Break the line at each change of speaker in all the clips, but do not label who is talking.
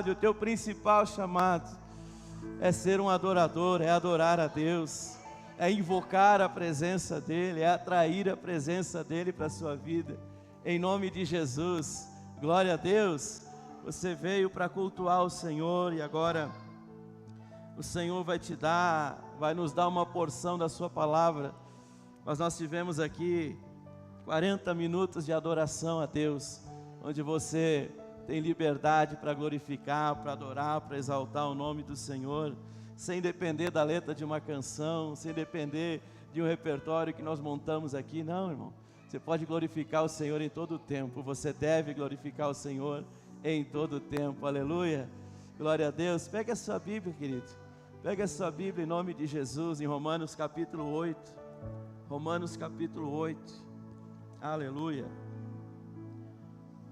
o teu principal chamado é ser um adorador, é adorar a Deus, é invocar a presença dEle, é atrair a presença dEle para a sua vida, em nome de Jesus. Glória a Deus. Você veio para cultuar o Senhor e agora o Senhor vai nos dar uma porção da sua palavra, mas nós tivemos aqui 40 minutos de adoração a Deus, onde você tem liberdade para glorificar, para adorar, para exaltar o nome do Senhor, sem depender da letra de uma canção, sem depender de um repertório que nós montamos aqui. Não, irmão, você pode glorificar o Senhor em todo o tempo, você deve glorificar o Senhor em todo o tempo, aleluia, glória a Deus. Pega a sua Bíblia, querido, pega a sua Bíblia em nome de Jesus, em Romanos capítulo 8, Romanos capítulo 8, aleluia.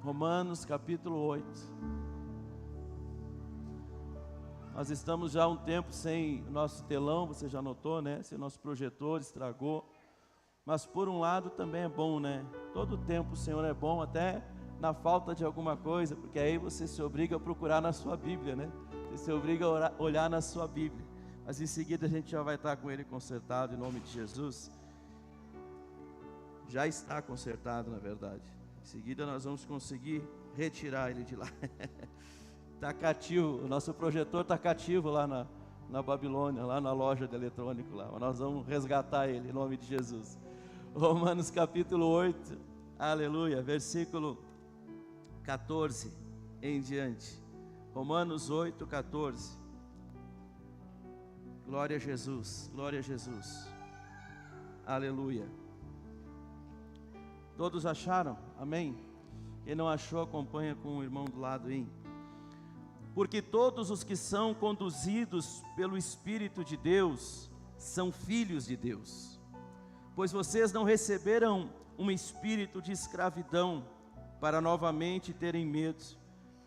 Romanos capítulo 8. Nós estamos já há um tempo sem o nosso telão, você já notou, né? Sem o nosso projetor, estragou. Mas por um lado também é bom, né? Todo tempo o Senhor é bom, até na falta de alguma coisa, porque aí você se obriga a procurar na sua Bíblia, né? Você se obriga a olhar na sua Bíblia. Mas em seguida a gente já vai estar com ele consertado em nome de Jesus. Já está consertado, na verdade. Em seguida nós vamos conseguir retirar ele de lá. Está cativo, o nosso projetor está cativo lá na Babilônia, lá na loja de eletrônico lá. Nós vamos resgatar ele em nome de Jesus. Romanos capítulo 8, aleluia, versículo 14 em diante. Romanos 8, 14. Glória a Jesus, glória a Jesus. Aleluia. Todos acharam? Amém? Quem não achou, acompanha com o irmão do lado aí. Porque todos os que são conduzidos pelo Espírito de Deus são filhos de Deus. Pois vocês não receberam um espírito de escravidão para novamente terem medo,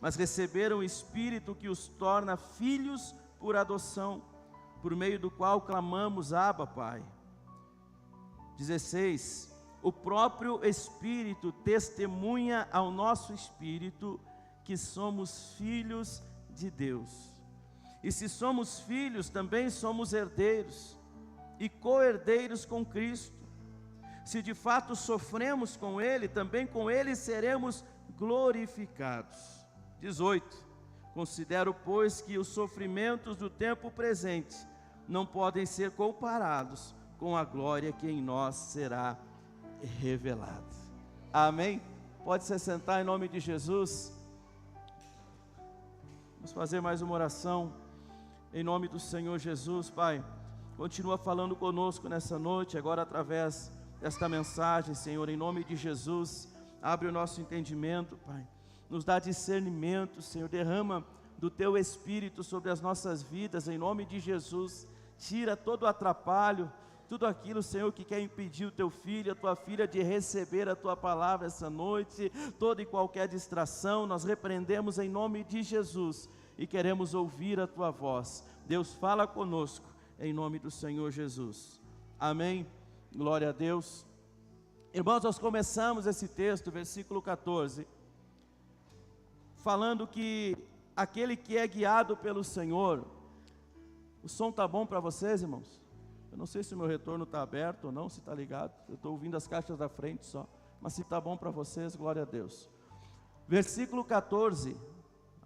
mas receberam o Espírito que os torna filhos por adoção, por meio do qual clamamos: Abba, Pai. 16. O próprio Espírito testemunha ao nosso espírito que somos filhos de Deus. E se somos filhos, também somos herdeiros e co-herdeiros com Cristo. Se de fato sofremos com Ele, também com Ele seremos glorificados. 18. Considero, pois, que os sofrimentos do tempo presente não podem ser comparados com a glória que em nós será revelado. Amém? Pode se sentar em nome de Jesus. Vamos fazer mais uma oração em nome do Senhor Jesus. Pai, continua falando conosco nessa noite, agora através desta mensagem, Senhor, em nome de Jesus. Abre o nosso entendimento, Pai, nos dá discernimento, Senhor, derrama do Teu Espírito sobre as nossas vidas, em nome de Jesus. Tira todo o atrapalho, tudo aquilo, Senhor, que quer impedir o Teu filho, a Tua filha de receber a Tua palavra essa noite, toda e qualquer distração, nós repreendemos em nome de Jesus e queremos ouvir a Tua voz. Deus, fala conosco em nome do Senhor Jesus. Amém? Glória a Deus. Irmãos, nós começamos esse texto, versículo 14, falando que aquele que é guiado pelo Senhor. O som está bom para vocês, irmãos? Eu não sei se o meu retorno está aberto ou não, se está ligado. Eu estou ouvindo as caixas da frente só. Mas se está bom para vocês, glória a Deus. Versículo 14.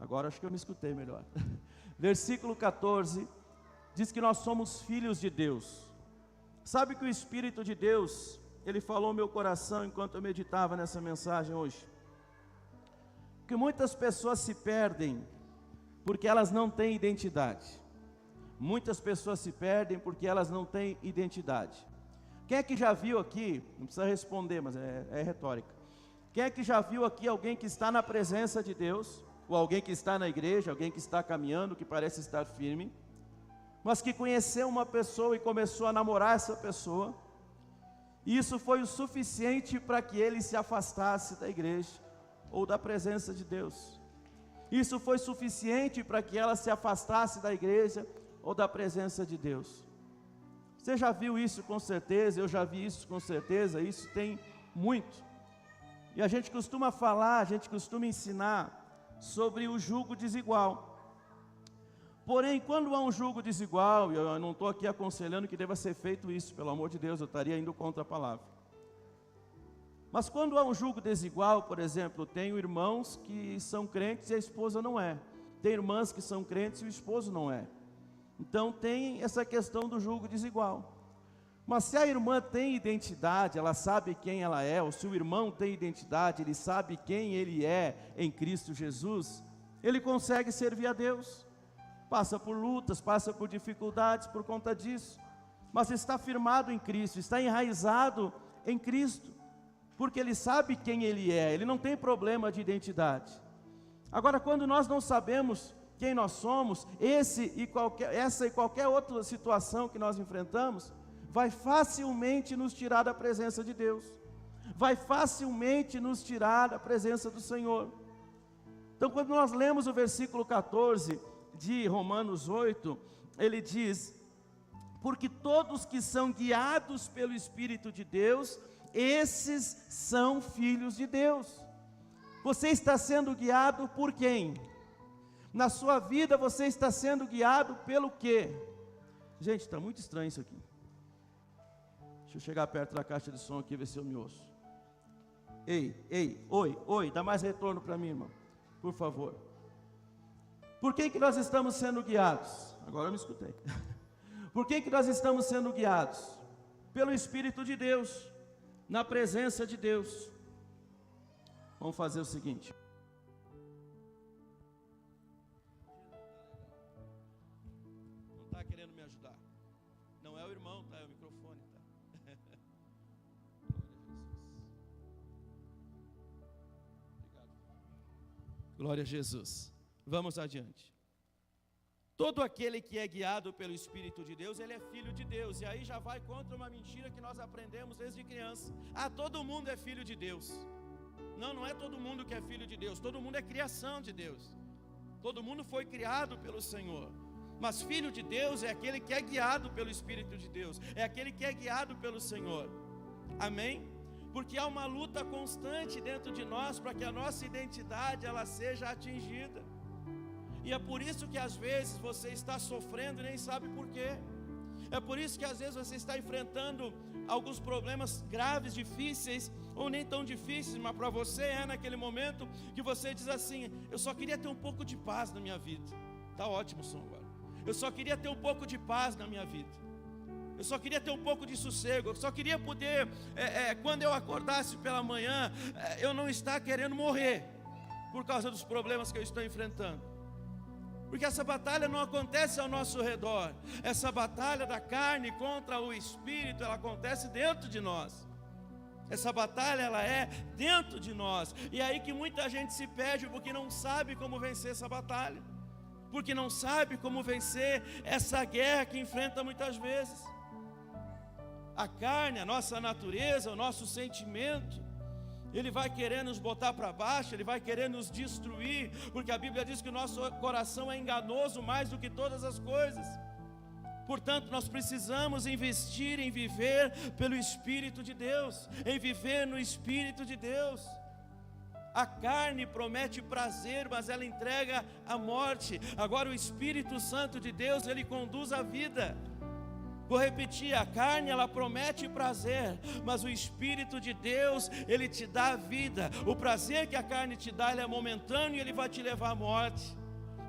Agora acho que eu me escutei melhor. Versículo 14. Diz que nós somos filhos de Deus. Sabe que o Espírito de Deus, Ele falou no meu coração enquanto eu meditava nessa mensagem hoje. Que muitas pessoas se perdem porque elas não têm identidade. Muitas pessoas se perdem porque elas não têm identidade. Quem é que já viu aqui, não precisa responder, mas é retórica. Quem é que já viu aqui alguém que está na presença de Deus, ou alguém que está na igreja, alguém que está caminhando, que parece estar firme, mas que conheceu uma pessoa e começou a namorar essa pessoa, e isso foi o suficiente para que ele se afastasse da igreja, ou da presença de Deus. Isso foi suficiente para que ela se afastasse da igreja, ou da presença de Deus. Você já viu isso com certeza, eu já vi isso com certeza, isso tem muito. E a gente costuma falar, a gente costuma ensinar sobre o jugo desigual. Porém, quando há um jugo desigual, e eu não estou aqui aconselhando que deva ser feito isso, pelo amor de Deus, eu estaria indo contra a palavra. Mas quando há um jugo desigual, por exemplo, tenho irmãos que são crentes e a esposa não é. Tem irmãs que são crentes e o esposo não é. Então tem essa questão do jugo desigual. Mas se a irmã tem identidade, ela sabe quem ela é, ou se o irmão tem identidade, ele sabe quem ele é em Cristo Jesus, ele consegue servir a Deus. Passa por lutas, passa por dificuldades por conta disso, mas está firmado em Cristo, está enraizado em Cristo, porque ele sabe quem ele é, ele não tem problema de identidade. Agora, quando nós não sabemos quem nós somos, essa e qualquer outra situação que nós enfrentamos, vai facilmente nos tirar da presença de Deus, vai facilmente nos tirar da presença do Senhor. Então, quando nós lemos o versículo 14 de Romanos 8, ele diz: porque todos que são guiados pelo Espírito de Deus, esses são filhos de Deus. Você está sendo guiado por quem? Na sua vida você está sendo guiado pelo quê? Gente, está muito estranho isso aqui. Deixa eu chegar perto da caixa de som aqui e ver se eu me ouço. Oi, dá mais retorno para mim, irmão, por favor. Por que nós estamos sendo guiados? Agora eu me escutei. Por que nós estamos sendo guiados? Pelo Espírito de Deus, na presença de Deus. Vamos fazer o seguinte. Não está querendo me ajudar. Não é o irmão, tá? É o microfone, tá? Glória a Jesus. Vamos adiante. Todo aquele que é guiado pelo Espírito de Deus, ele é filho de Deus. E aí já vai contra uma mentira que nós aprendemos desde criança. Todo mundo é filho de Deus. Não é todo mundo que é filho de Deus. Todo mundo é criação de Deus. Todo mundo foi criado pelo Senhor. Mas filho de Deus é aquele que é guiado pelo Espírito de Deus. É aquele que é guiado pelo Senhor. Amém? Porque há uma luta constante dentro de nós para que a nossa identidade ela seja atingida. E é por isso que às vezes você está sofrendo e nem sabe por quê. É por isso que às vezes você está enfrentando alguns problemas graves, difíceis, ou nem tão difíceis, mas para você é naquele momento que você diz assim: eu só queria ter um pouco de paz na minha vida. Está ótimo o som agora. Eu só queria ter um pouco de paz na minha vida. Eu só queria ter um pouco de sossego. Eu só queria poder, quando eu acordasse pela manhã, eu não estar querendo morrer por causa dos problemas que eu estou enfrentando. Porque essa batalha não acontece ao nosso redor. Essa batalha da carne contra o Espírito, ela acontece dentro de nós. Essa batalha, ela é dentro de nós. E é aí que muita gente se perde porque não sabe como vencer essa batalha. Porque não sabe como vencer essa guerra que enfrenta muitas vezes. A carne, a nossa natureza, o nosso sentimento, ele vai querer nos botar para baixo, ele vai querer nos destruir, porque a Bíblia diz que o nosso coração é enganoso mais do que todas as coisas. Portanto, nós precisamos investir em viver pelo Espírito de Deus, em viver no Espírito de Deus. A carne promete prazer, mas ela entrega a morte. Agora o Espírito Santo de Deus, ele conduz a vida. Vou repetir, a carne ela promete prazer, mas o Espírito de Deus, ele te dá a vida. O prazer que a carne te dá, ele é momentâneo e ele vai te levar à morte.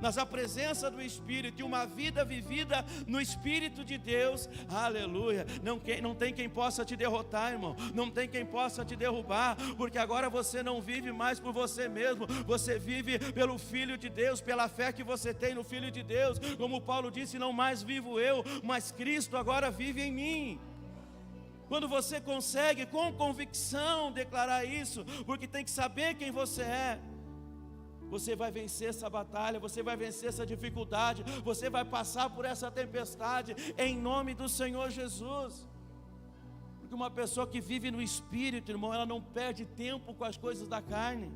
Mas a presença do Espírito e uma vida vivida no Espírito de Deus, aleluia, não tem quem possa te derrotar, irmão, não tem quem possa te derrubar, porque agora você não vive mais por você mesmo, você vive pelo Filho de Deus, pela fé que você tem no Filho de Deus, como Paulo disse, não mais vivo eu, mas Cristo agora vive em mim. Quando você consegue com convicção declarar isso, porque tem que saber quem você é, você vai vencer essa batalha, você vai vencer essa dificuldade, você vai passar por essa tempestade, em nome do Senhor Jesus. Porque uma pessoa que vive no Espírito, irmão, ela não perde tempo com as coisas da carne.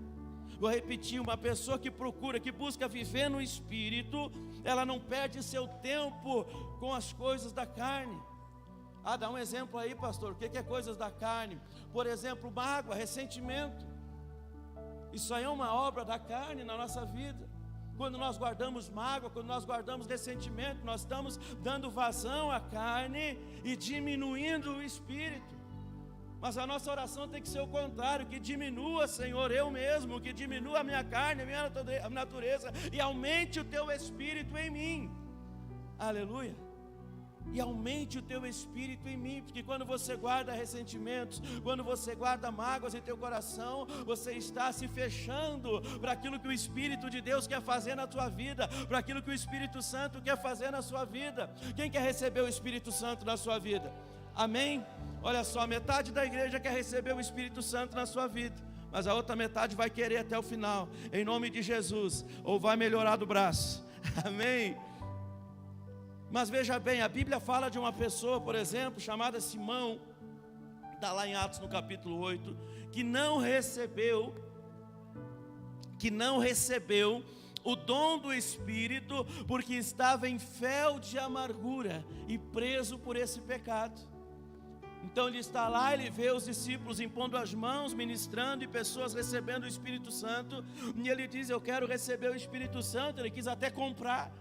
Vou repetir, uma pessoa que procura, que busca viver no Espírito, ela não perde seu tempo com as coisas da carne. Dá um exemplo aí, pastor, o que é coisas da carne? Por exemplo, mágoa, ressentimento. Isso aí é uma obra da carne na nossa vida. Quando nós guardamos mágoa, quando nós guardamos ressentimento, nós estamos dando vazão à carne e diminuindo o espírito. Mas a nossa oração tem que ser o contrário, que diminua, Senhor, eu mesmo, que diminua a minha carne, a minha natureza, e aumente o teu espírito em mim. Aleluia. E aumente o teu espírito em mim, porque quando você guarda ressentimentos, quando você guarda mágoas em teu coração, você está se fechando para aquilo que o Espírito de Deus quer fazer na tua vida, para aquilo que o Espírito Santo quer fazer na sua vida. Quem quer receber o Espírito Santo na sua vida? Amém? Olha só, metade da igreja quer receber o Espírito Santo na sua vida, mas a outra metade vai querer até o final, em nome de Jesus, ou vai melhorar do braço. Amém? Mas veja bem, a Bíblia fala de uma pessoa, por exemplo, chamada Simão, está lá em Atos no capítulo 8, que não recebeu o dom do Espírito, porque estava em fel de amargura e preso por esse pecado. Então ele está lá, ele vê os discípulos impondo as mãos, ministrando, e pessoas recebendo o Espírito Santo, e ele diz: eu quero receber o Espírito Santo. Ele quis até comprar,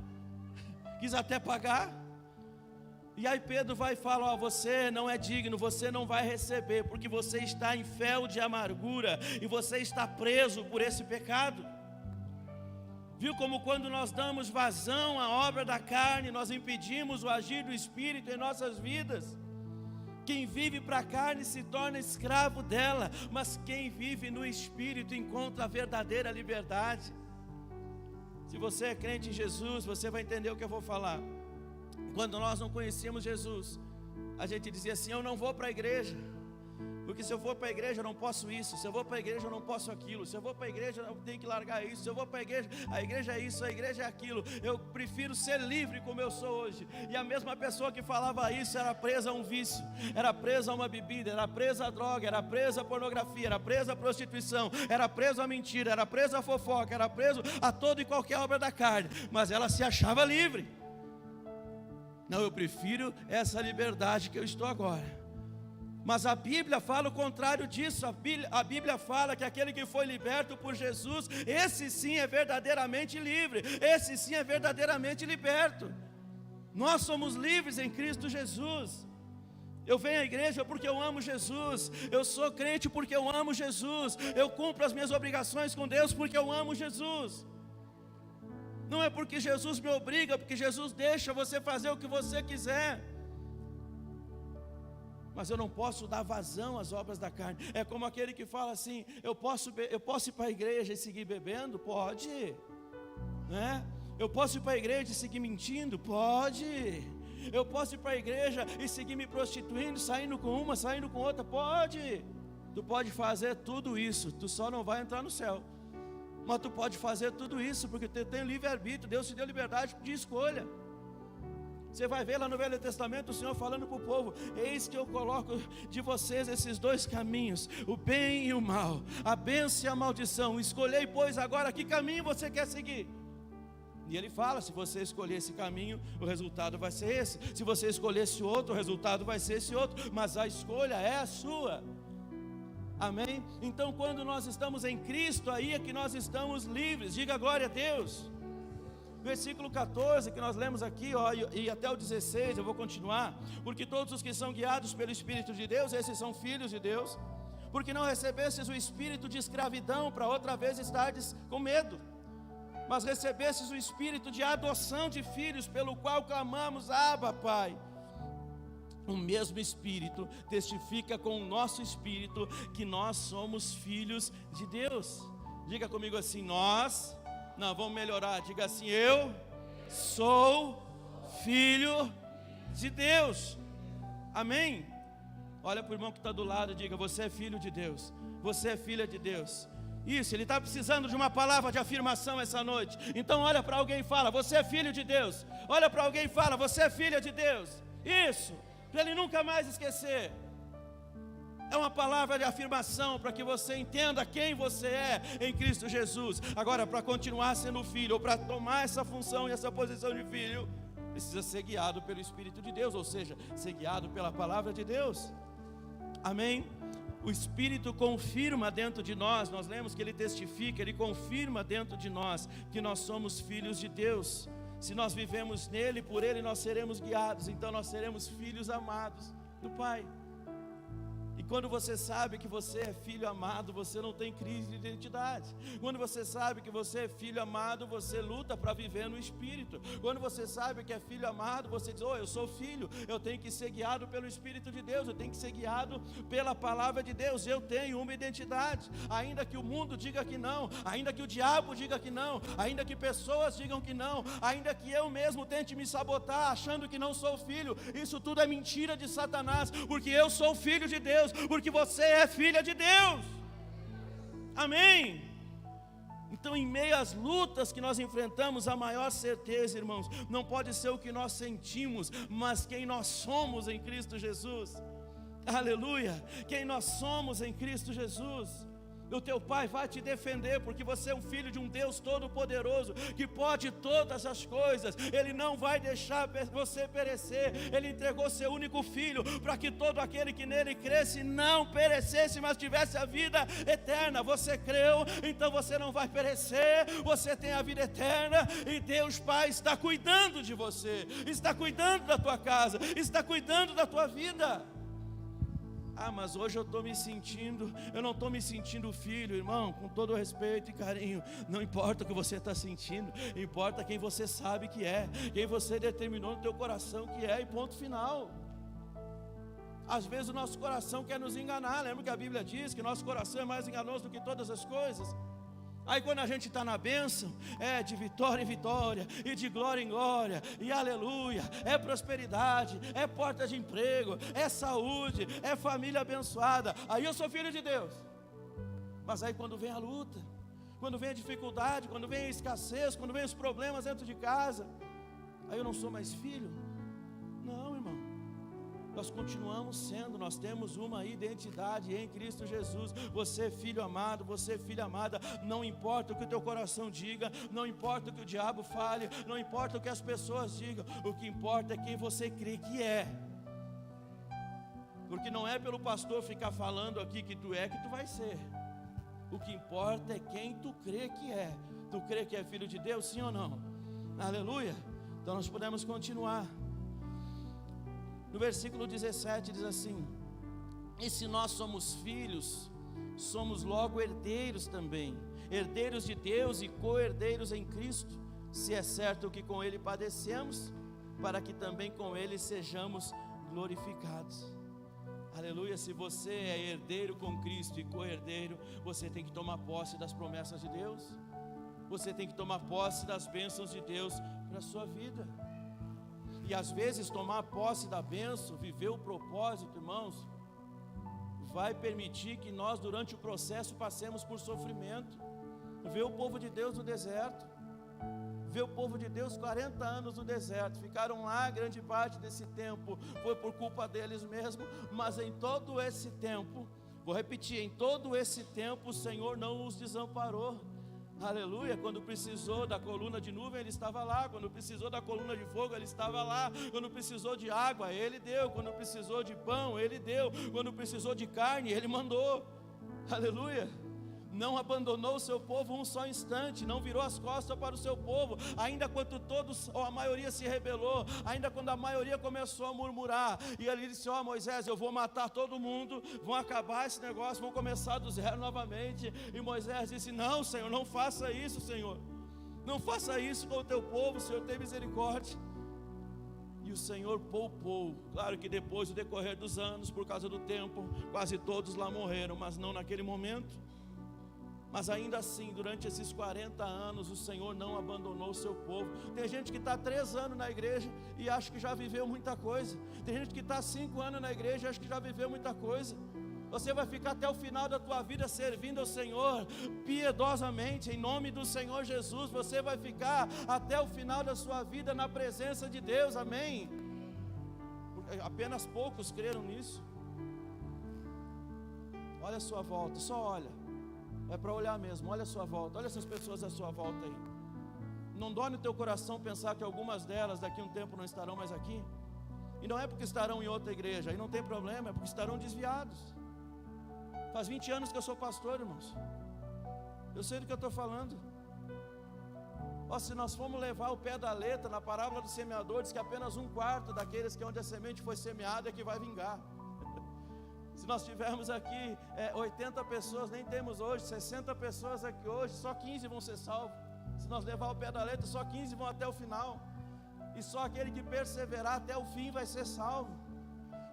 quis até pagar. E aí Pedro vai e fala: ó, você não é digno, você não vai receber, porque você está em fel de amargura, e você está preso por esse pecado. Viu como quando nós damos vazão à obra da carne, nós impedimos o agir do Espírito em nossas vidas? Quem vive para a carne se torna escravo dela, mas quem vive no Espírito encontra a verdadeira liberdade. Se você é crente em Jesus, você vai entender o que eu vou falar. Quando nós não conhecíamos Jesus, a gente dizia assim: eu não vou para a igreja, porque se eu for para a igreja eu não posso isso, se eu vou para a igreja eu não posso aquilo, se eu vou para a igreja eu tenho que largar isso, se eu vou para a igreja é isso, a igreja é aquilo, eu prefiro ser livre como eu sou hoje. E a mesma pessoa que falava isso era presa a um vício, era presa a uma bebida, era presa a droga, era presa a pornografia, era presa a prostituição, era presa a mentira, era presa a fofoca, era preso a toda e qualquer obra da carne, mas ela se achava livre. Não, eu prefiro essa liberdade que eu estou agora. Mas a Bíblia fala o contrário disso. A Bíblia fala que aquele que foi liberto por Jesus, esse sim é verdadeiramente livre, esse sim é verdadeiramente liberto. Nós somos livres em Cristo Jesus. Eu venho à igreja porque eu amo Jesus, eu sou crente porque eu amo Jesus, eu cumpro as minhas obrigações com Deus porque eu amo Jesus. Não é porque Jesus me obriga, porque Jesus deixa você fazer o que você quiser. Mas eu não posso dar vazão às obras da carne. É como aquele que fala assim: eu posso ir para a igreja e seguir bebendo? Pode, né? Eu posso ir para a igreja e seguir mentindo? Pode. Eu posso ir para a igreja e seguir me prostituindo, saindo com uma, saindo com outra? Pode. Tu pode fazer tudo isso, tu só não vai entrar no céu. Mas tu pode fazer tudo isso porque tu tem livre-arbítrio. Deus te deu liberdade de escolha. Você vai ver lá no Velho Testamento o Senhor falando para o povo: eis que eu coloco de vocês esses dois caminhos, o bem e o mal, a bênção e a maldição. Escolhei, pois, agora que caminho você quer seguir. E ele fala: se você escolher esse caminho, o resultado vai ser esse. Se você escolher esse outro, o resultado vai ser esse outro. Mas a escolha é a sua. Amém? Então quando nós estamos em Cristo, aí é que nós estamos livres. Diga glória a Deus. Versículo 14 que nós lemos aqui, ó, e até o 16, eu vou continuar. Porque todos os que são guiados pelo Espírito de Deus, esses são filhos de Deus. Porque não recebestes o espírito de escravidão, para outra vez estardes com medo, mas recebestes o espírito de adoção de filhos, pelo qual clamamos: Abba, Pai. O mesmo Espírito testifica com o nosso espírito que nós somos filhos de Deus. Diga comigo assim: nós... Não, vamos melhorar. Diga assim: eu sou filho de Deus. Amém? Olha para o irmão que está do lado e diga: você é filho de Deus. Você é filha de Deus. Isso, ele está precisando de uma palavra de afirmação essa noite. Então olha para alguém e fala: você é filho de Deus. Olha para alguém e fala: você é filha de Deus. Isso, para ele nunca mais esquecer. É uma palavra de afirmação para que você entenda quem você é em Cristo Jesus. Agora, para continuar sendo filho, ou para tomar essa função e essa posição de filho, precisa ser guiado pelo Espírito de Deus, ou seja, ser guiado pela palavra de Deus. Amém? O Espírito confirma dentro de nós, nós lemos que Ele testifica, Ele confirma dentro de nós que nós somos filhos de Deus. Se nós vivemos nele, por Ele nós seremos guiados, então nós seremos filhos amados do Pai. E quando você sabe que você é filho amado, você não tem crise de identidade. Quando você sabe que você é filho amado, você luta para viver no Espírito. Quando você sabe que é filho amado, você diz, eu sou filho, eu tenho que ser guiado pelo Espírito de Deus, eu tenho que ser guiado pela palavra de Deus. Eu tenho uma identidade, ainda que o mundo diga que não, ainda que o diabo diga que não, ainda que pessoas digam que não, ainda que eu mesmo tente me sabotar, achando que não sou filho. Isso tudo é mentira de Satanás, porque eu sou filho de Deus, porque você é filha de Deus. Amém? Então, em meio às lutas que nós enfrentamos, a maior certeza, irmãos, não pode ser o que nós sentimos, mas quem nós somos em Cristo Jesus. Aleluia! Quem nós somos em Cristo Jesus. O teu pai vai te defender, porque você é um filho de um Deus todo-poderoso, que pode todas as coisas. Ele não vai deixar você perecer. Ele entregou seu único filho, para que todo aquele que nele cresce não perecesse, mas tivesse a vida eterna. Você creu, então você não vai perecer, você tem a vida eterna, e Deus Pai está cuidando de você, está cuidando da tua casa, está cuidando da tua vida. Mas hoje eu não estou me sentindo filho. Irmão, com todo respeito e carinho, não importa o que você está sentindo, importa quem você sabe que é, quem você determinou no teu coração que é, e ponto final. Às vezes o nosso coração quer nos enganar. Lembra que a Bíblia diz que nosso coração é mais enganoso do que todas as coisas? Aí quando a gente está na bênção, é de vitória em vitória, e de glória em glória, e aleluia, é prosperidade, é porta de emprego, é saúde, é família abençoada. Aí eu sou filho de Deus. Mas aí quando vem a luta, quando vem a dificuldade, quando vem a escassez, quando vem os problemas dentro de casa, aí eu não sou mais filho? Não, irmão. Nós continuamos sendo, nós temos uma identidade em Cristo Jesus. Você é filho amado, você é filha amada. Não importa o que o teu coração diga, não importa o que o diabo fale, não importa o que as pessoas digam, o que importa é quem você crê que é. Porque não é pelo pastor ficar falando aqui que tu vai ser. O que importa é quem tu crê que é. Tu crê que é filho de Deus, sim ou não? Aleluia. Então nós podemos continuar. No versículo 17 diz assim: e se nós somos filhos, somos logo herdeiros também, herdeiros de Deus e co-herdeiros em Cristo, se é certo que com Ele padecemos, para que também com Ele sejamos glorificados. Aleluia. Se você é herdeiro com Cristo e co-herdeiro, você tem que tomar posse das promessas de Deus, você tem que tomar posse das bênçãos de Deus para a sua vida. E às vezes tomar posse da bênção, viver o propósito, irmãos, vai permitir que nós durante o processo passemos por sofrimento. Ver o povo de Deus no deserto, ver o povo de Deus 40 anos no deserto, ficaram lá grande parte desse tempo, foi por culpa deles mesmos, mas em todo esse tempo, vou repetir, em todo esse tempo o Senhor não os desamparou. Aleluia. Quando precisou da coluna de nuvem, Ele estava lá. Quando precisou da coluna de fogo, Ele estava lá. Quando precisou de água, Ele deu. Quando precisou de pão, Ele deu. Quando precisou de carne, Ele mandou. Aleluia. Não abandonou o seu povo um só instante, não virou as costas para o seu povo, ainda quando todos, ou a maioria se rebelou, ainda quando a maioria começou a murmurar, e ele disse: Moisés, eu vou matar todo mundo, vão acabar esse negócio, vão começar do zero novamente. E Moisés disse: não, Senhor, não faça isso, Senhor, não faça isso com o teu povo, Senhor, tem misericórdia. E o Senhor poupou. Claro que depois do decorrer dos anos, por causa do tempo, quase todos lá morreram, mas não naquele momento. Mas ainda assim, durante esses 40 anos, o Senhor não abandonou o seu povo. Tem gente que está 3 anos na igreja e acha que já viveu muita coisa. Tem gente que está 5 anos na igreja e acha que já viveu muita coisa. Você vai ficar até o final da tua vida servindo ao Senhor, piedosamente, em nome do Senhor Jesus. Você vai ficar até o final da sua vida na presença de Deus, amém? Apenas poucos creram nisso. Olha a sua volta, só olha. É para olhar mesmo, olha a sua volta, olha essas pessoas à sua volta aí. Não dói no teu coração pensar que algumas delas daqui a um tempo não estarão mais aqui? E não é porque estarão em outra igreja, aí não tem problema, é porque estarão desviados. Faz 20 anos que eu sou pastor, irmãos. Eu sei do que eu estou falando. Ó, se nós formos levar o pé da letra na parábola do semeador, diz que apenas 1/4 daqueles que onde a semente foi semeada é que vai vingar. Se nós tivermos aqui 80 pessoas, nem temos hoje, 60 pessoas aqui hoje, só 15 vão ser salvos. Se nós levar o pé da letra, só 15 vão até o final. E só aquele que perseverar até o fim vai ser salvo.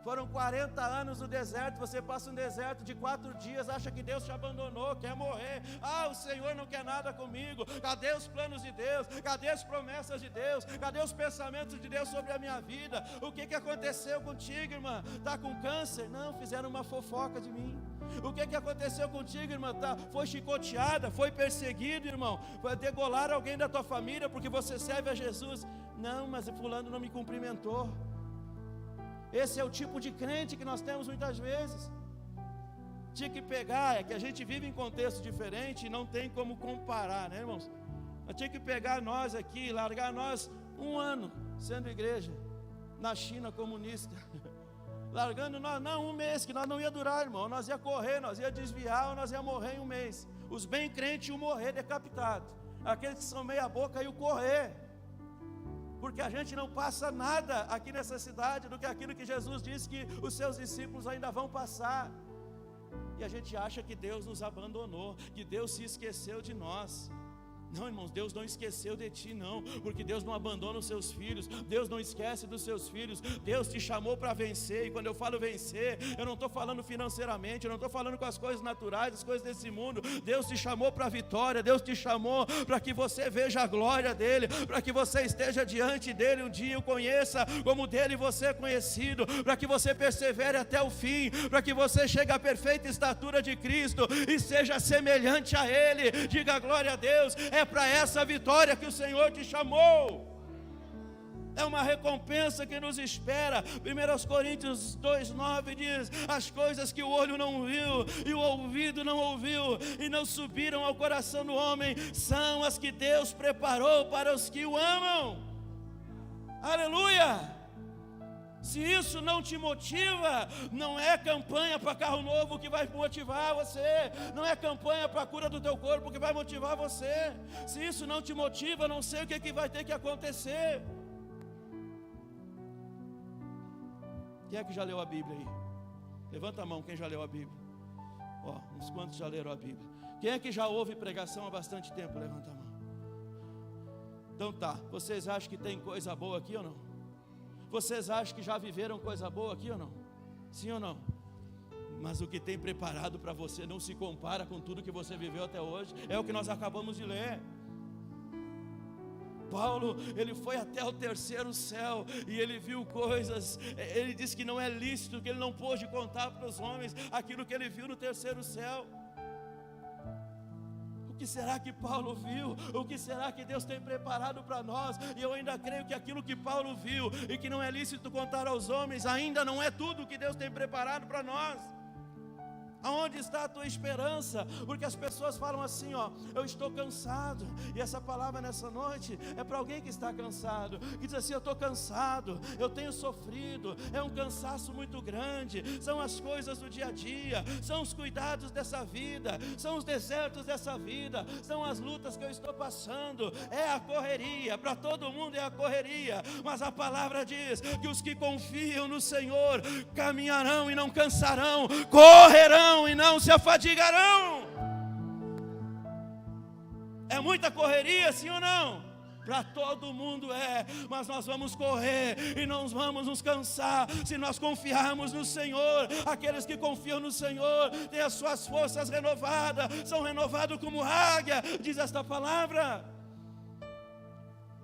Foram 40 anos no deserto, você passa um deserto de 4 dias, acha que Deus te abandonou, quer morrer. Ah, o Senhor não quer nada comigo. Cadê os planos de Deus? Cadê as promessas de Deus? Cadê os pensamentos de Deus sobre a minha vida? O que aconteceu contigo, irmã? Está com câncer? Não, fizeram uma fofoca de mim. O que aconteceu contigo, irmã? Foi chicoteada, foi perseguido, irmão. Foi degolar alguém da tua família porque você serve a Jesus. Não, mas fulano não me cumprimentou. Esse é o tipo de crente que nós temos muitas vezes. Tinha que pegar, é que a gente vive em contexto diferente e não tem como comparar, né, irmãos? Mas tinha que pegar nós aqui, largar nós 1 ano sendo igreja na China comunista. Largando nós, não, 1 mês, que nós não ia durar, irmão. Nós ia correr, nós ia desviar, ou nós ia morrer em 1 mês. Os bem crentes iam morrer decapitados. Aqueles que são meia boca iam correr. Porque a gente não passa nada aqui nessa cidade do que aquilo que Jesus disse que os seus discípulos ainda vão passar. E a gente acha que Deus nos abandonou, que Deus se esqueceu de nós. Não, irmãos, Deus não esqueceu de ti, não, porque Deus não abandona os seus filhos, Deus não esquece dos seus filhos. Deus te chamou para vencer, e quando eu falo vencer, eu não estou falando financeiramente, eu não estou falando com as coisas naturais, as coisas desse mundo. Deus te chamou para a vitória, Deus te chamou para que você veja a glória dEle, para que você esteja diante dEle um dia, o conheça como dEle você é conhecido, para que você persevere até o fim, para que você chegue à perfeita estatura de Cristo e seja semelhante a Ele. Diga glória a Deus. É para essa vitória que o Senhor te chamou. É uma recompensa que nos espera. 1 Coríntios 2:9 diz: as coisas que o olho não viu e o ouvido não ouviu e não subiram ao coração do homem, são as que Deus preparou para os que o amam. Aleluia! Se isso não te motiva, não é campanha para carro novo que vai motivar você, não é campanha para a cura do teu corpo que vai motivar você. Se isso não te motiva, não sei o que vai ter que acontecer. Quem é que já leu a Bíblia aí? Levanta a mão quem já leu a Bíblia. Ó, uns quantos já leram a Bíblia. Quem é que já ouve pregação há bastante tempo? Levanta a mão. Então tá, vocês acham que tem coisa boa aqui ou não? Vocês acham que já viveram coisa boa aqui ou não? Sim ou não? Mas o que tem preparado para você não se compara com tudo que você viveu até hoje. É o que nós acabamos de ler. Paulo, ele foi até o 3º céu e ele viu coisas. Ele disse que não é lícito, que ele não pôde contar para os homens aquilo que ele viu no 3º céu. O que será que Paulo viu? O que será que Deus tem preparado para nós? E eu ainda creio que aquilo que Paulo viu e que não é lícito contar aos homens, ainda não é tudo que Deus tem preparado para nós. Aonde está a tua esperança? Porque as pessoas falam assim, ó, eu estou cansado. E essa palavra nessa noite é para alguém que está cansado, que diz assim, eu estou cansado, eu tenho sofrido, é um cansaço muito grande. São as coisas do dia a dia, são os cuidados dessa vida, são os desertos dessa vida, são as lutas que eu estou passando. É a correria, para todo mundo é a correria. Mas a palavra diz que os que confiam no Senhor caminharão e não cansarão, correrão e não se afadigarão. É muita correria, sim ou não? Para todo mundo é, mas nós vamos correr e não vamos nos cansar se nós confiarmos no Senhor. Aqueles que confiam no Senhor têm as suas forças renovadas, são renovados como águia, diz esta palavra.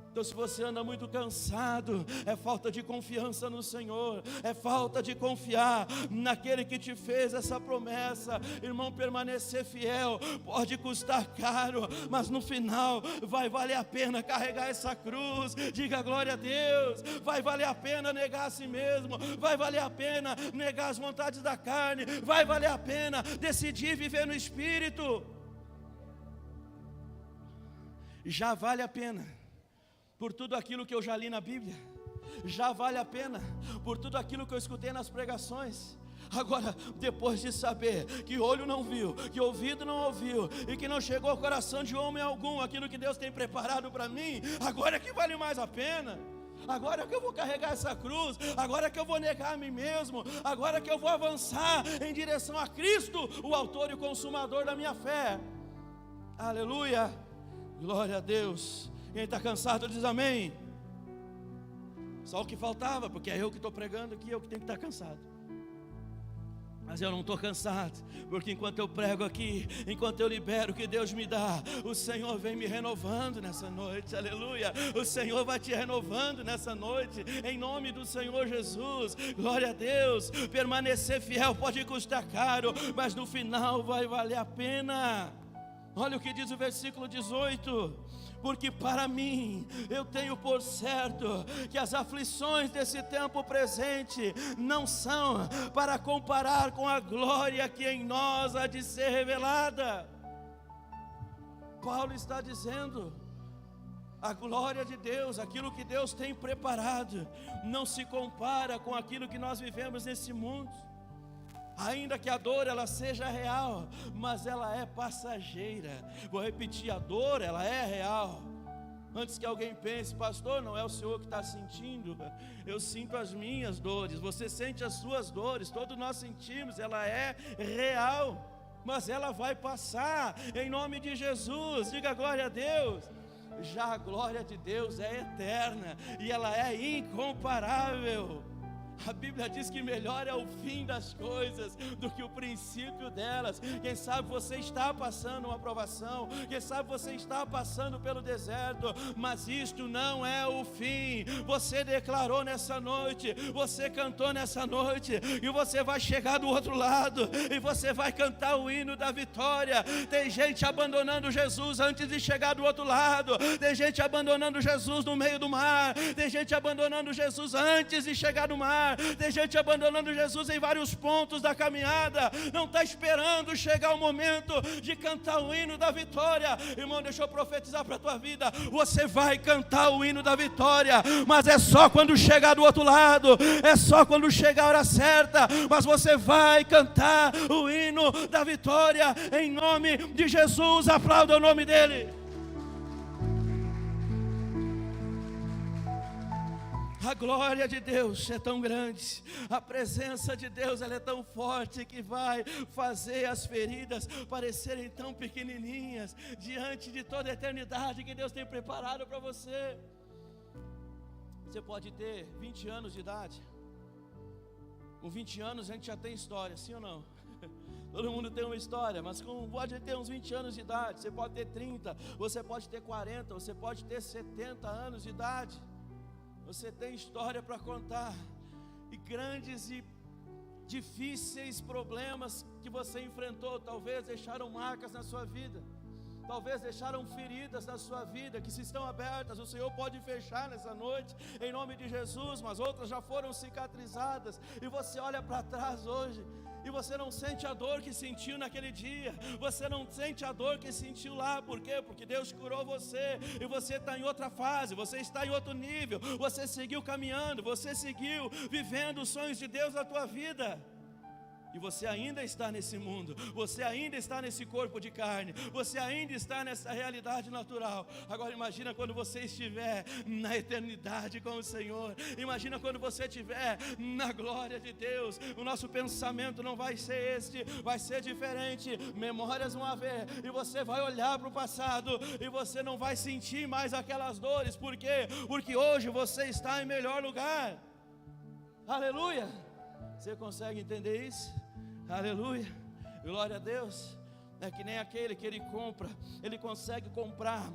Então se você anda muito cansado, é falta de confiança no Senhor, é falta de confiar naquele que te fez essa promessa. Irmão, permanecer fiel pode custar caro, mas no final vai valer a pena carregar essa cruz. Diga glória a Deus. Vai valer a pena negar a si mesmo, vai valer a pena negar as vontades da carne, vai valer a pena decidir viver no Espírito. Já vale a pena por tudo aquilo que eu já li na Bíblia, já vale a pena por tudo aquilo que eu escutei nas pregações. Agora, depois de saber que olho não viu, que ouvido não ouviu, e que não chegou ao coração de homem algum aquilo que Deus tem preparado para mim, agora é que vale mais a pena. Agora é que eu vou carregar essa cruz, agora é que eu vou negar a mim mesmo, agora é que eu vou avançar em direção a Cristo, o autor e o consumador da minha fé. Aleluia, glória a Deus. Quem está cansado diz amém. Só o que faltava, porque é eu que estou pregando aqui, eu que tenho que estar cansado. Mas eu não estou cansado, porque enquanto eu prego aqui, enquanto eu libero o que Deus me dá, o Senhor vem me renovando nessa noite, aleluia. O Senhor vai te renovando nessa noite, em nome do Senhor Jesus, glória a Deus. Permanecer fiel pode custar caro, mas no final vai valer a pena. Olha o que diz o versículo 18: porque para mim, eu tenho por certo, que as aflições desse tempo presente, não são para comparar com a glória que em nós há de ser revelada. Paulo está dizendo, a glória de Deus, aquilo que Deus tem preparado, não se compara com aquilo que nós vivemos nesse mundo. Ainda que a dor ela seja real, mas ela é passageira. Vou repetir, a dor ela é real. Antes que alguém pense, pastor, não é o senhor que está sentindo, eu sinto as minhas dores, você sente as suas dores, todos nós sentimos, ela é real, mas ela vai passar, em nome de Jesus, diga glória a Deus. Já a glória de Deus é eterna, e ela é incomparável. A Bíblia diz que melhor é o fim das coisas do que o princípio delas. Quem sabe você está passando uma provação, quem sabe você está passando pelo deserto, mas isto não é o fim. Você declarou nessa noite, você cantou nessa noite, e você vai chegar do outro lado, e você vai cantar o hino da vitória. Tem gente abandonando Jesus antes de chegar do outro lado, tem gente abandonando Jesus no meio do mar, tem gente abandonando Jesus antes de chegar no mar, tem gente abandonando Jesus em vários pontos da caminhada, não está esperando chegar o momento de cantar o hino da vitória. Irmão, deixa eu profetizar para a tua vida, você vai cantar o hino da vitória, mas é só quando chegar do outro lado, é só quando chegar a hora certa, mas você vai cantar o hino da vitória, em nome de Jesus. Aplauda o nome dele. A glória de Deus é tão grande, a presença de Deus ela é tão forte, que vai fazer as feridas parecerem tão pequenininhas, diante de toda a eternidade que Deus tem preparado para você. Você pode ter 20 anos de idade, com 20 anos a gente já tem história, sim ou não? Todo mundo tem uma história, mas pode ter uns 20 anos de idade, você pode ter 30, você pode ter 40, você pode ter 70 anos de idade. Você tem história para contar, e grandes e difíceis problemas que você enfrentou, talvez deixaram marcas na sua vida, talvez deixaram feridas na sua vida, que se estão abertas, o Senhor pode fechar nessa noite, em nome de Jesus, mas outras já foram cicatrizadas, e você olha para trás hoje, e você não sente a dor que sentiu naquele dia, você não sente a dor que sentiu lá. Por quê? Porque Deus curou você, e você está em outra fase, você está em outro nível, você seguiu caminhando, você seguiu vivendo os sonhos de Deus na tua vida. E você ainda está nesse mundo, você ainda está nesse corpo de carne, você ainda está nessa realidade natural. Agora imagina quando você estiver na eternidade com o Senhor, imagina quando você estiver na glória de Deus. O nosso pensamento não vai ser este, vai ser diferente, memórias vão haver, e você vai olhar para o passado, e você não vai sentir mais aquelas dores. Por quê? Porque hoje você está em melhor lugar. Aleluia! Você consegue entender isso? Aleluia, glória a Deus. É que nem aquele que ele compra, ele consegue comprar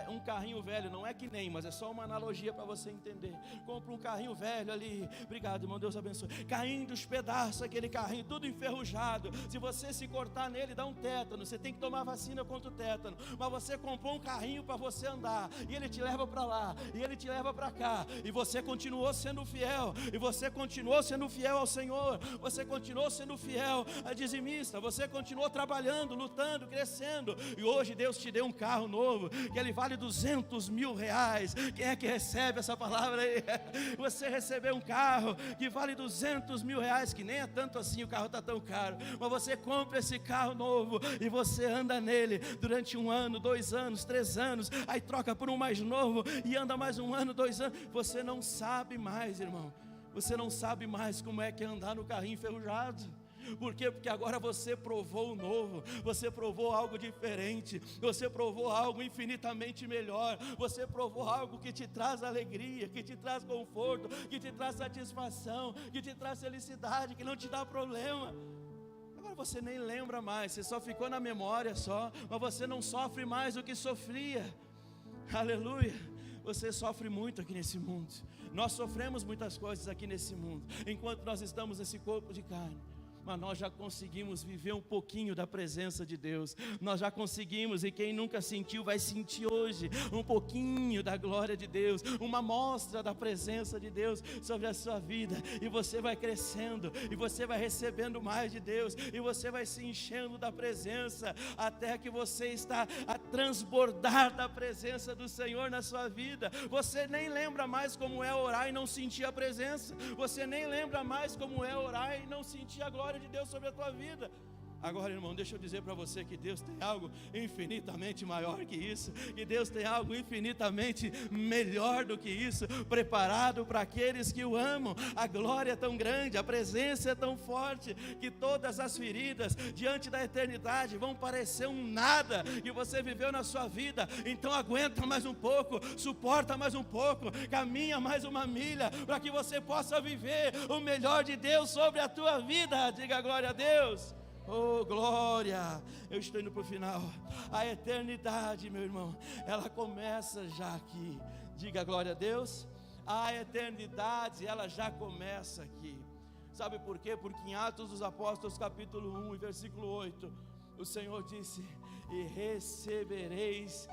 um carrinho velho, não é que nem, mas é só uma analogia para você entender. Compra um carrinho velho ali, obrigado irmão, Deus abençoe, caindo os pedaços, aquele carrinho tudo enferrujado, se você se cortar nele dá um tétano, você tem que tomar vacina contra o tétano, mas você comprou um carrinho para você andar, e ele te leva para lá, e ele te leva para cá, e você continuou sendo fiel, e você continuou sendo fiel ao Senhor, você continuou sendo fiel a dizimista, você continuou trabalhando, lutando lutando, crescendo, e hoje Deus te deu um carro novo, que ele vale 200 mil reais. Quem é que recebe essa palavra aí? Você recebeu um carro que vale 200 mil reais, que nem é tanto assim, o carro está tão caro, mas você compra esse carro novo, e você anda nele durante 1 ano, 2 anos, 3 anos, aí troca por um mais novo, e anda mais 1 ano, 2 anos, você não sabe mais, irmão, você não sabe mais como é que é andar no carrinho enferrujado. Por quê? Porque agora você provou o novo, você provou algo diferente, você provou algo infinitamente melhor, você provou algo que te traz alegria, que te traz conforto, que te traz satisfação, que te traz felicidade, que não te dá problema. Agora você nem lembra mais, você só ficou na memória só, mas você não sofre mais o que sofria. Aleluia. Você sofre muito aqui nesse mundo, nós sofremos muitas coisas aqui nesse mundo, enquanto nós estamos nesse corpo de carne. Mas nós já conseguimos viver um pouquinho da presença de Deus. Nós já conseguimos, e quem nunca sentiu vai sentir hoje um pouquinho da glória de Deus, uma amostra da presença de Deus sobre a sua vida. E você vai crescendo, e você vai recebendo mais de Deus, e você vai se enchendo da presença, até que você está a transbordar da presença do Senhor na sua vida. Você nem lembra mais como é orar e não sentir a presença. Você nem lembra mais como é orar e não sentir a glória de Deus sobre a tua vida. Agora, irmão, deixa eu dizer para você que Deus tem algo infinitamente maior que isso, que Deus tem algo infinitamente melhor do que isso, preparado para aqueles que o amam. A glória é tão grande, a presença é tão forte, que todas as feridas diante da eternidade vão parecer um nada que você viveu na sua vida. Então aguenta mais um pouco, suporta mais um pouco, caminha mais uma milha, para que você possa viver o melhor de Deus sobre a tua vida. Diga glória a Deus. Oh, glória! Eu estou indo para o final. A eternidade, meu irmão, ela começa já aqui. Diga glória a Deus. A eternidade, ela já começa aqui. Sabe por quê? Porque em Atos dos Apóstolos, capítulo 1, versículo 8, o Senhor disse: e recebereis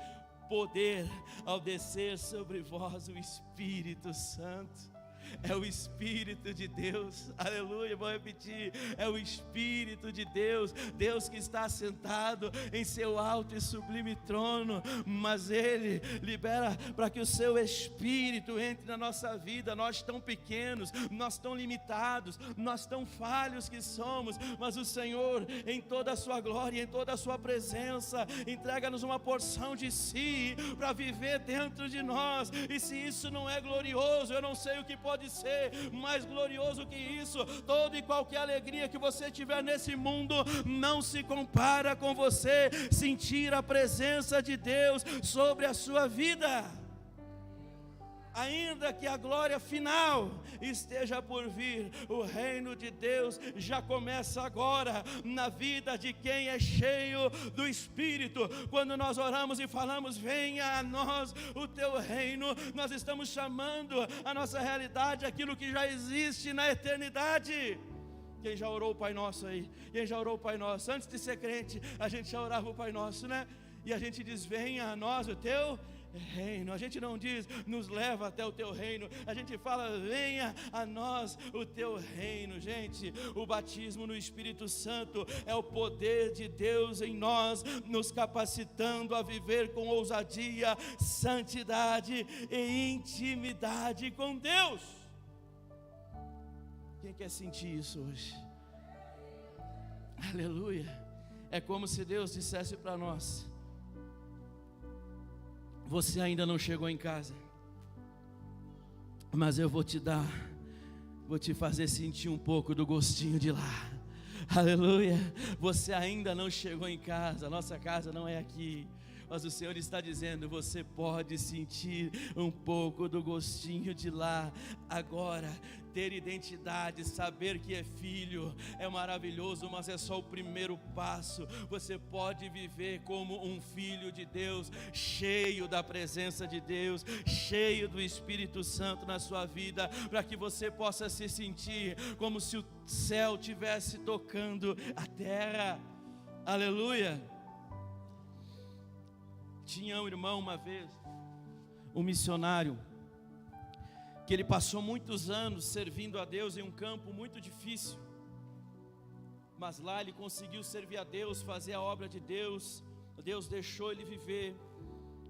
poder ao descer sobre vós o Espírito Santo. É o Espírito de Deus, aleluia, vou repetir, é o Espírito de Deus, Deus que está assentado em seu alto e sublime trono, mas Ele libera para que o seu Espírito entre na nossa vida. Nós tão pequenos, nós tão limitados, nós tão falhos que somos, mas o Senhor em toda a sua glória, em toda a sua presença, entrega-nos uma porção de si, para viver dentro de nós. E se isso não é glorioso, eu não sei o que pode ser mais glorioso que isso. Toda e qualquer alegria que você tiver nesse mundo não se compara com você sentir a presença de Deus sobre a sua vida. Ainda que a glória final esteja por vir, o reino de Deus já começa agora na vida de quem é cheio do Espírito. Quando nós oramos e falamos: venha a nós o teu reino, nós estamos chamando a nossa realidade aquilo que já existe na eternidade. Quem já orou o Pai Nosso aí? Quem já orou o Pai Nosso? Antes de ser crente, a gente já orava o Pai Nosso, né? E a gente diz: venha a nós o teu reino. A gente não diz: nos leva até o teu reino. A gente fala: venha a nós o teu reino. Gente, o batismo no Espírito Santo é o poder de Deus em nós, nos capacitando a viver com ousadia, santidade e intimidade com Deus. Quem quer sentir isso hoje? Aleluia. É como se Deus dissesse para nós: você ainda não chegou em casa, mas eu vou te fazer sentir um pouco do gostinho de lá. Aleluia. Você ainda não chegou em casa, nossa casa não é aqui, mas o Senhor está dizendo: você pode sentir um pouco do gostinho de lá agora. Ter identidade, saber que é filho, é maravilhoso, mas é só o primeiro passo. Você pode viver como um filho de Deus, cheio da presença de Deus, cheio do Espírito Santo na sua vida, para que você possa se sentir como se o céu estivesse tocando a terra. Aleluia. Tinha um irmão uma vez, um missionário, que ele passou muitos anos servindo a Deus em um campo muito difícil. mas lá ele conseguiu servir a Deus, fazer a obra de Deus. Deus deixou ele viver.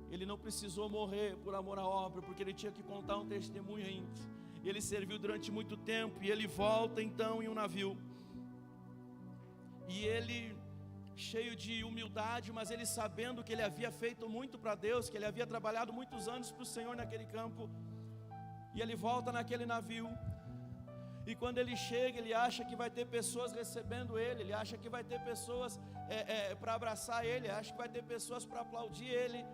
Ele não precisou morrer por amor à obra, porque ele tinha que contar um testemunho ainda. Ele serviu durante muito tempo, e ele volta então em um navio, e ele, cheio de humildade, mas ele sabendo que ele havia feito muito para Deus, que ele havia trabalhado muitos anos para o Senhor naquele campo, e ele volta naquele navio. E quando ele chega, ele acha que vai ter pessoas recebendo ele, ele acha que vai ter pessoas para abraçar ele, acha que vai ter pessoas para aplaudir ele.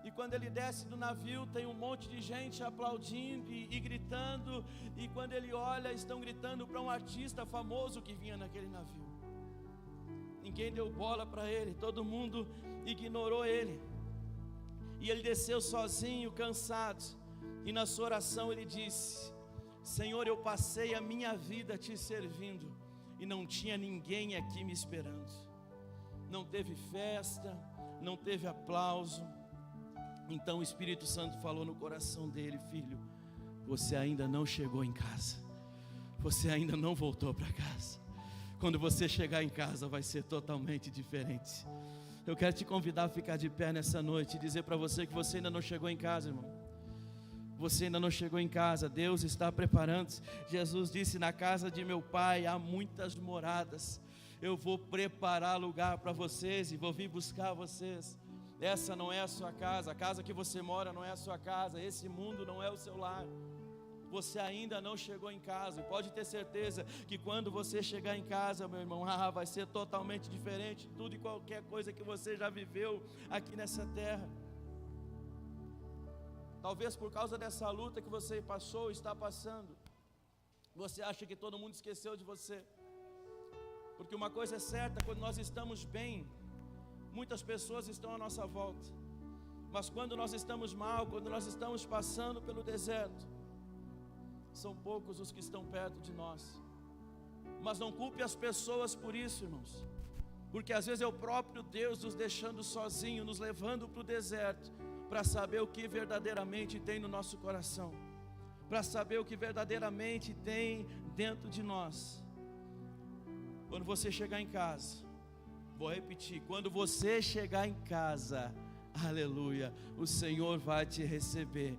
E quando ele desce do navio, tem um monte de gente aplaudindo e gritando. E quando ele olha, estão gritando para um artista famoso que vinha naquele navio. Ninguém deu bola para ele, todo mundo ignorou ele. E ele desceu sozinho, cansado. E na sua oração ele disse: Senhor, eu passei a minha vida te servindo, e não tinha ninguém aqui me esperando. Não teve festa, não teve aplauso. Então o Espírito Santo falou no coração dele: filho, você ainda não chegou em casa, você ainda não voltou para casa. Quando você chegar em casa vai ser totalmente diferente. Eu quero te convidar a ficar de pé nessa noite e dizer para você que você ainda não chegou em casa, irmão. Você ainda não chegou em casa, Deus está preparando. Jesus disse: na casa de meu pai há muitas moradas. Eu vou preparar lugar para vocês e vou vir buscar vocês. Essa não é a sua casa, a casa que você mora não é a sua casa, esse mundo não é o seu lar. Você ainda não chegou em casa, e pode ter certeza que quando você chegar em casa, meu irmão, vai ser totalmente diferente de tudo e qualquer coisa que você já viveu aqui nessa terra. Talvez por causa dessa luta que você passou, está passando, você acha que todo mundo esqueceu de você. Porque uma coisa é certa: quando nós estamos bem, muitas pessoas estão à nossa volta. Mas quando nós estamos mal, quando nós estamos passando pelo deserto, são poucos os que estão perto de nós. Mas não culpe as pessoas por isso, irmãos, porque às vezes é o próprio Deus nos deixando sozinho, nos levando para o deserto, para saber o que verdadeiramente tem no nosso coração, para saber o que verdadeiramente tem dentro de nós. Quando você chegar em casa, vou repetir: quando você chegar em casa, aleluia, o Senhor vai te receber,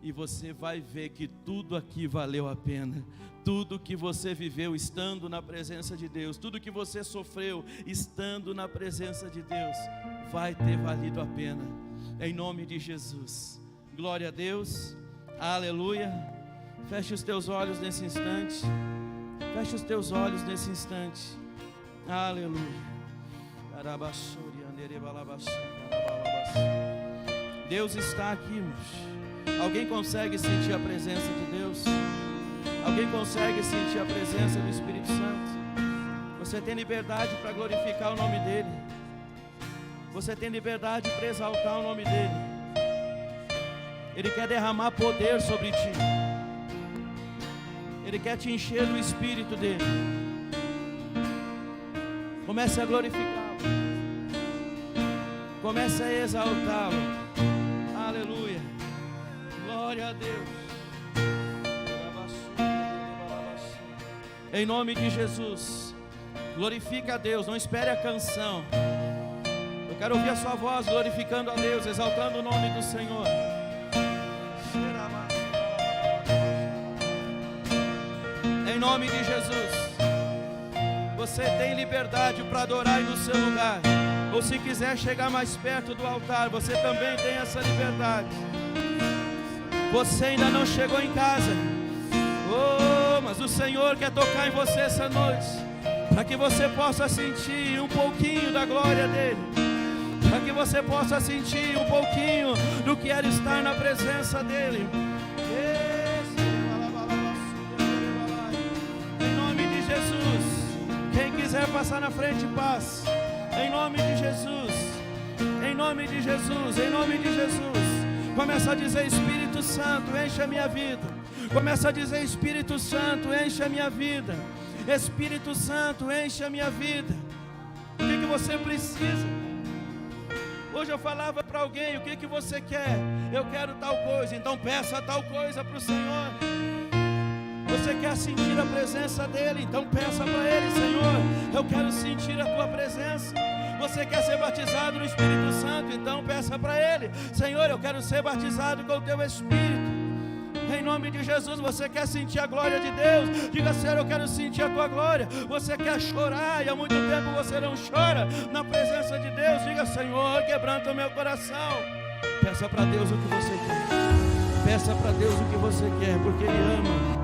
e você vai ver que tudo aqui valeu a pena. Tudo que você viveu estando na presença de Deus, tudo que você sofreu estando na presença de Deus, vai ter valido a pena, em nome de Jesus. Glória a Deus, aleluia. Feche os teus olhos nesse instante, feche os teus olhos nesse instante, aleluia. Deus está aqui, irmãos. Alguém consegue sentir a presença de Deus? Alguém consegue sentir a presença do Espírito Santo? Você tem liberdade para glorificar o nome dEle. Você tem liberdade para exaltar o nome dEle. Ele quer derramar poder sobre ti. Ele quer te encher do Espírito dEle. Comece a glorificá-lo. Comece a exaltá-lo. Aleluia. Glória a Deus. Em nome de Jesus, glorifica a Deus, não espere a canção. Eu quero ouvir a sua voz glorificando a Deus, exaltando o nome do Senhor. Em nome de Jesus, você tem liberdade para adorar aí no seu lugar. Ou se quiser chegar mais perto do altar, você também tem essa liberdade. Você ainda não chegou em casa, mas o Senhor quer tocar em você essa noite, para que você possa sentir um pouquinho da glória dEle, para que você possa sentir um pouquinho do que era estar na presença dEle. Em nome de Jesus, quem quiser passar na frente, passe. Em nome de Jesus, em nome de Jesus, em nome de Jesus. Começa a dizer: Espírito Santo, enche a minha vida. Começa a dizer: Espírito Santo, enche a minha vida. Espírito Santo, enche a minha vida. O que você precisa? Hoje eu falava para alguém: o que você quer? Eu quero tal coisa. Então peça tal coisa para o Senhor. Você quer sentir a presença dEle? Então peça para Ele: Senhor, eu quero sentir a Tua presença. Você quer ser batizado no Espírito Santo? Então peça para Ele: Senhor, eu quero ser batizado com o Teu Espírito. Em nome de Jesus. Você quer sentir a glória de Deus? Diga: Senhor, eu quero sentir a Tua glória. Você quer chorar e há muito tempo você não chora na presença de Deus? Diga: Senhor, quebranta o meu coração. Peça para Deus o que você quer. Peça para Deus o que você quer, porque Ele ama.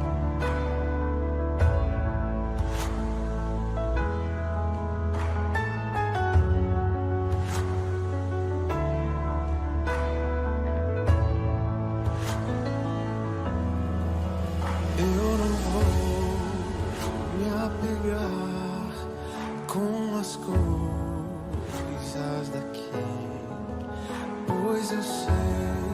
Com as coisas daqui, pois eu sei